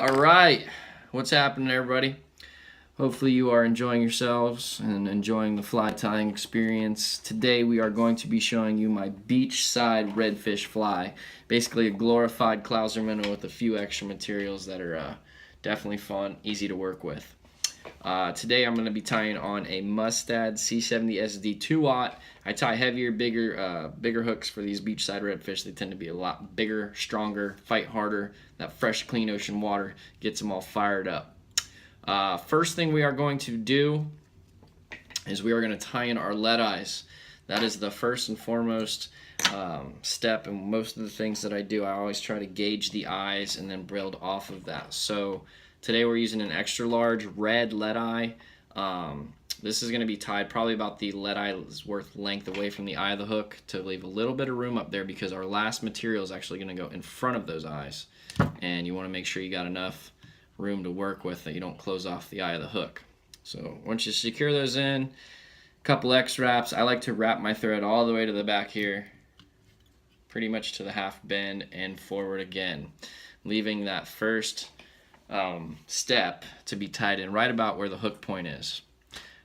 All right, what's happening, everybody? Hopefully you are enjoying yourselves and enjoying the fly tying experience. Today we are going to be showing you my Beachside Redfish fly. Basically a glorified Clouser minnow with a few extra materials that are definitely fun, easy to work with. Today I'm going to be tying on a Mustad C70 SD 2-watt. I tie heavier, bigger hooks for these beachside redfish. They tend to be a lot bigger, stronger, fight harder. That fresh, clean ocean water gets them all fired up. First thing we are going to do is we are going to tie in our lead eyes. That is the first and foremost step, and most of the things that I do, I always try to gauge the eyes and then build off of that. So today we're using an extra large red lead eye. This is going to be tied probably about the lead eye's worth length away from the eye of the hook to leave a little bit of room up there, because our last material is actually going to go in front of those eyes, and you want to make sure you got enough room to work with that you don't close off the eye of the hook. So once you secure those in, a couple X wraps. I like to wrap my thread all the way to the back here, pretty much to the half bend and forward again, leaving that first step to be tied in right about where the hook point is.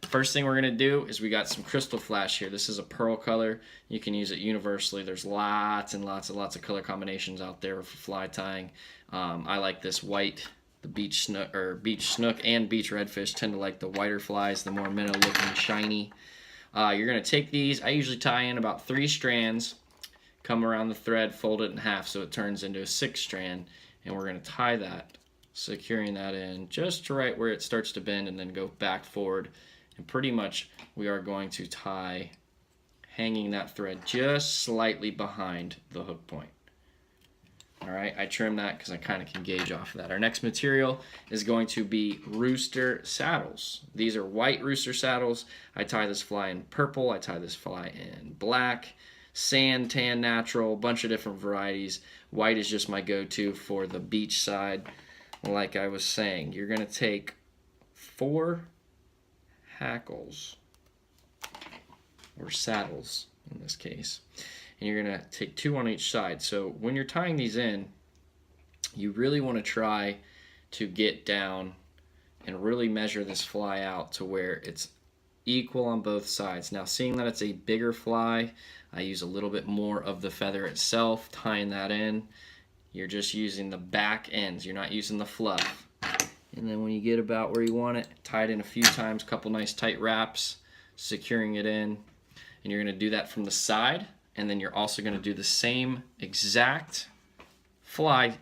First thing we're going to do is we got some crystal flash here. This is a pearl color. You can use it universally. There's lots and lots of color combinations out there for fly tying. I like this white. The beach snook and beach redfish tend to like the whiter flies, the more minnow looking, shiny. You're going to take these. I usually tie in about 3 strands, come around the thread, fold it in half so it turns into a 6 strand, and we're going to tie that, securing that in just right where it starts to bend, and then go back forward. And pretty much we are going to tie, hanging that thread just slightly behind the hook point. Alright, I trim that because I kind of can gauge off of that. Our next material is going to be Rooster saddles. These are white Rooster saddles. I tie this fly in purple, I tie this fly in black, sand, tan, natural, a bunch of different varieties. White is just my go-to for the beach side. Like I was saying, you're going to take 4 hackles, or saddles in this case, and you're going to take 2 on each side. So when you're tying these in, you really want to try to get down and really measure this fly out to where it's equal on both sides. Now, seeing that it's a bigger fly, I use a little bit more of the feather itself, tying that in. You're just using the back ends, you're not using the fluff. And then when you get about where you want it, tie it in a few times, couple nice tight wraps, securing it in. And you're going to do that from the side, and then you're also going to do the same exact fly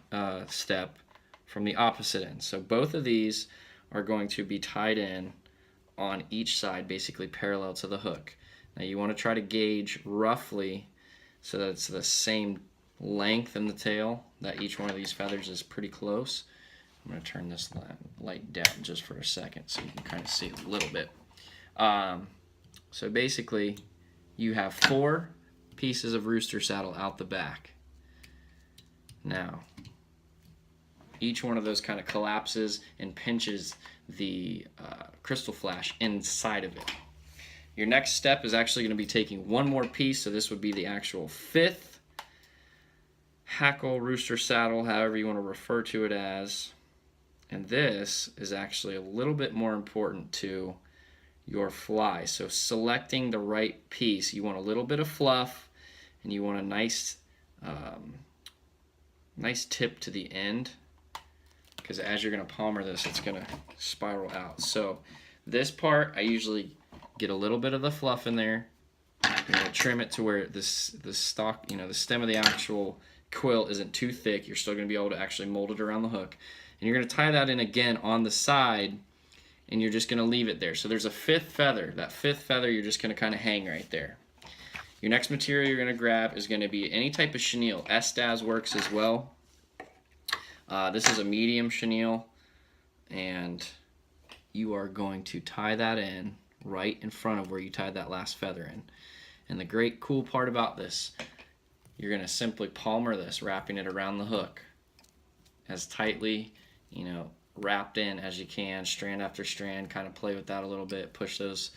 step from the opposite end. So both of these are going to be tied in on each side, basically parallel to the hook. Now you want to try to gauge roughly so that it's the same length in the tail, that each one of these feathers is pretty close. I'm going to turn this light down just for a second so you can kind of see a little bit. So basically you have 4 pieces of Rooster saddle out the back. Now each one of those kind of collapses and pinches the crystal flash inside of it. Your next step is actually going to be taking one more piece, so this would be the actual 5th hackle Rooster saddle, however you want to refer to it as. And this is actually a little bit more important to your fly. So selecting the right piece, you want a little bit of fluff, and you want a nice tip to the end, because as you're going to palmer this, it's going to spiral out. So this part, I usually get a little bit of the fluff in there. I'm going to trim it to where the stalk, the stem of the actual quill isn't too thick. You're still going to be able to actually mold it around the hook. And you're going to tie that in again on the side, and you're just going to leave it there. So there's a 5th feather. That 5th feather you're just going to kind of hang right there. Your next material you're going to grab is going to be any type of chenille. Estaz works as well. This is a medium chenille, and you are going to tie that in right in front of where you tied that last feather in. And the great cool part about this, you're going to simply palmer this, wrapping it around the hook as tightly, wrapped in as you can, strand after strand. Kind of play with that a little bit, push those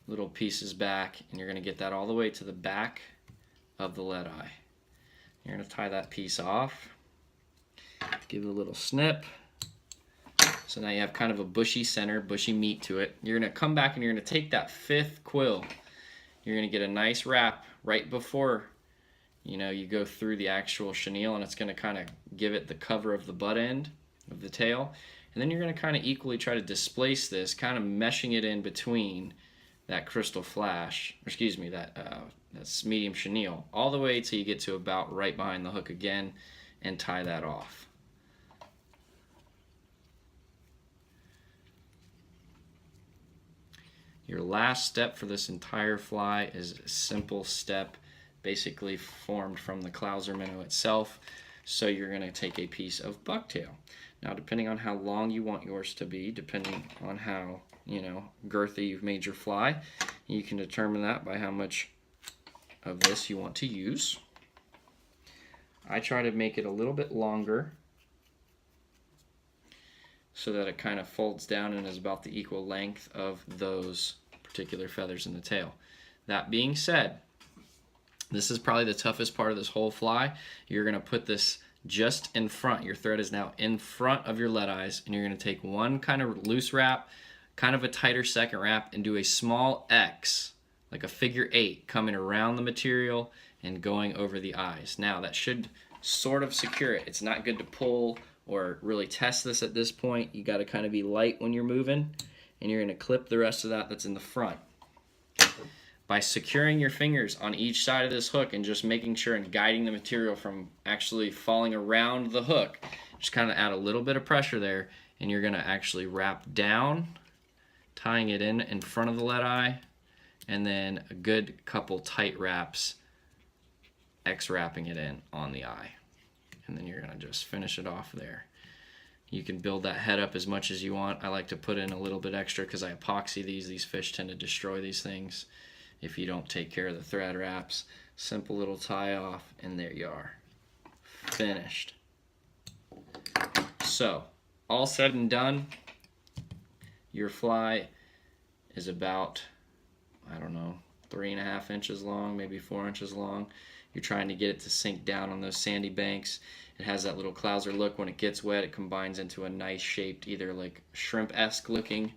little pieces back, and you're going to get that all the way to the back of the lead eye. You're going to tie that piece off, give it a little snip, So now you have kind of a bushy center, bushy meat to it. You're going to come back and you're going to take that 5th quill. You're going to get a nice wrap right before, you know, you go through the actual chenille, and it's going to kind of give it the cover of the butt end of the tail. And then you're going to kind of equally try to displace this, kind of meshing it in between that crystal flash, or excuse me, that's medium chenille, all the way till you get to about right behind the hook again, and tie that off. Your last step for this entire fly is a simple step, basically formed from the clouser minnow itself. So you're going to take a piece of bucktail. Now, depending on how long you want yours to be, depending on how, you know, girthy you've made your fly, you can determine that by how much of this you want to use. I try to make it a little bit longer so that it kind of folds down and is about the equal length of those particular feathers in the tail. That being said, this is probably the toughest part of this whole fly. You're going to put this just in front. Your thread is now in front of your lead eyes, and you're going to take one kind of loose wrap, kind of a tighter second wrap, and do a small X, like a figure 8, coming around the material and going over the eyes. Now, that should sort of secure it. It's not good to pull or really test this at this point. You got to kind of be light when you're moving, and you're going to clip the rest of that that's in the front. By securing your fingers on each side of this hook and just making sure and guiding the material from actually falling around the hook, just kind of add a little bit of pressure there, and you're going to actually wrap down, tying it in front of the lead eye, and then a good couple tight wraps, X-wrapping it in on the eye. And then you're going to just finish it off there. You can build that head up as much as you want. I like to put in a little bit extra because I epoxy these. These fish tend to destroy these things if you don't take care of the thread wraps. Simple little tie off, and there you are. Finished. So, all said and done, your fly is about, I don't know, 3.5 inches long, maybe 4 inches long. You're trying to get it to sink down on those sandy banks. It has that little clouser look. When it gets wet, it combines into a nice shaped, either like shrimp-esque looking,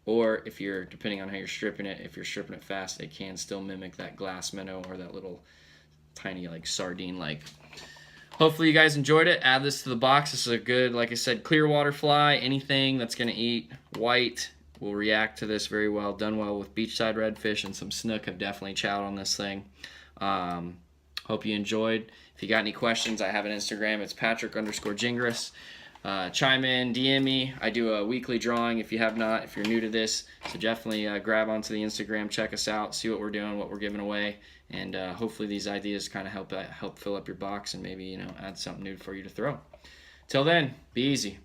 or if you're, depending on how you're stripping it, if you're stripping it fast, it can still mimic that glass minnow or that little tiny like sardine-like. Hopefully you guys enjoyed it. Add this to the box. This is a good, like I said, clear water fly. Anything that's going to eat white will react to this very well. Done well with beachside redfish, and some snook have definitely chowed on this thing. Hope you enjoyed. If you got any questions, I have an Instagram. It's Patrick_Gingras. Chime in, DM me. I do a weekly drawing if you have not, if you're new to this. So definitely grab onto the Instagram, check us out, see what we're doing, what we're giving away, and hopefully these ideas kind of help fill up your box and maybe, you know, add something new for you to throw. Till then, be easy.